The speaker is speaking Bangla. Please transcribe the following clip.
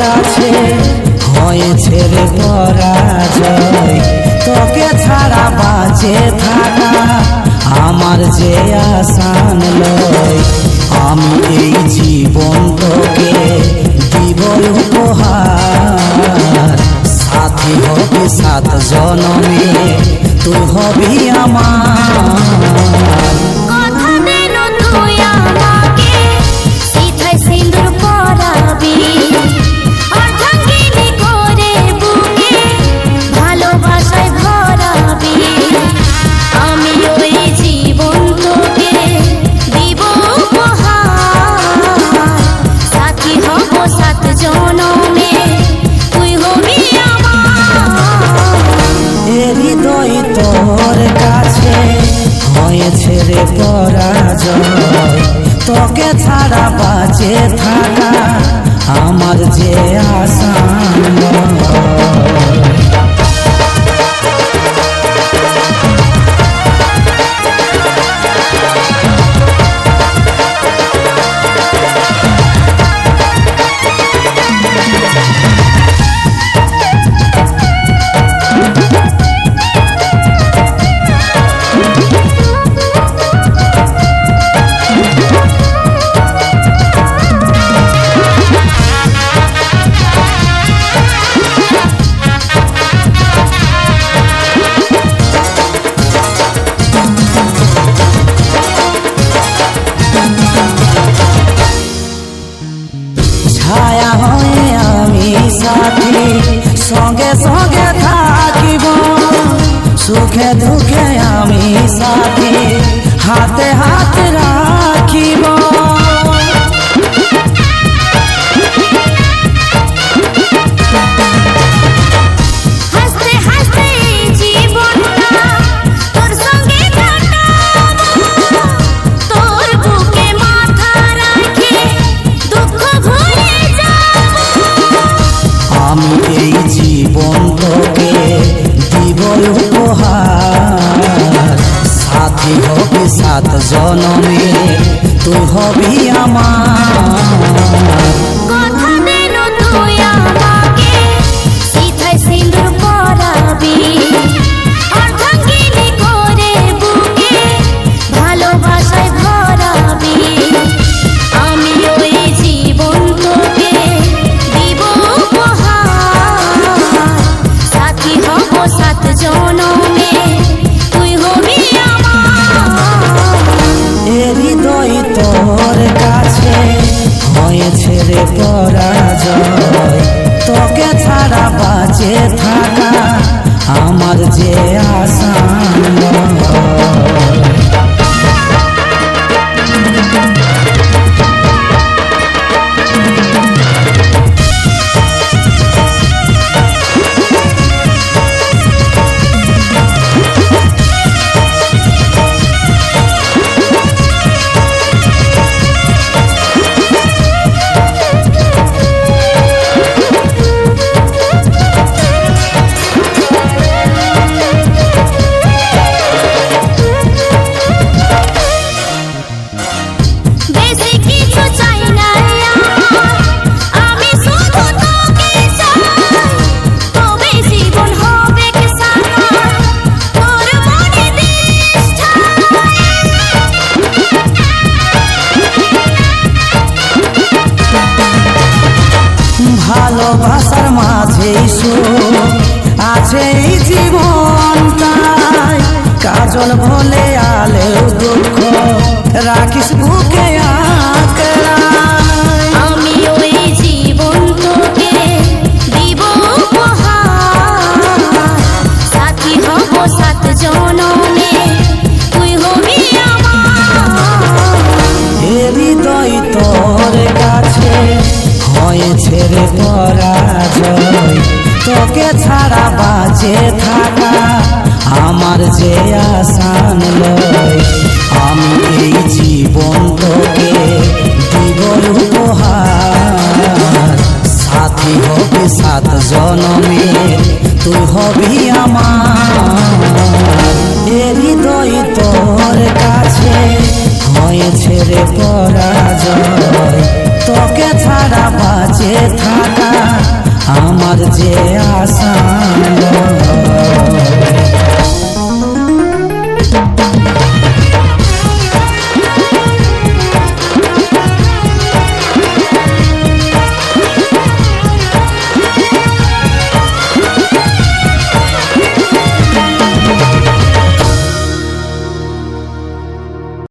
কাছে হয়েছে রে পরাজয়। তোকে ছাড়া বাঁচে থাকা আমার যে আসান লয়। আমি এই জীবন তোকে দিব উপহার, সাথী হবে 7 জনমে তুই হবি আমার। তোর কাছে হয়েছে রে পরাজয়। তোকে ছাড়া বাঁচে থাকা আমার যে আসান ছায়া হয়ে আমি সাথী সঙ্গে সঙ্গে থাকিব। সুখে দুঃখে আমি সাথী হাতে হাত রাখিব। আমি এই জীবন তোকে দিব উপহার, সাথী হবে 7 জনমে তুই হবি আমার। তোর কাছে হয়েছে রে পরাজয়। তোকে ছাড়া বাঁচে থাকা আমার যে আসান ভালোবাসার মাঝে আছে এই জীবনটাই। কাজল বলে আলেও দুঃখ রাখিস বুকে আঁকড়ায়। আমি ওই জীবন তোকে দিব উপহার, সাথী হব 7 জনমে তুই হবি আমার। হৃদয় তোর কাছে হয়েছে রে পরাজয়। তোকে ছাড়া বাঁচে থাকা আমার যে আসান লয়। আমি এই জীবন তোকে দিব উপহার, সাথী হবে 7 জনমে তুই হবি আমার। হৃদয় তোর কাছে হয়েছে রে পরাজয়।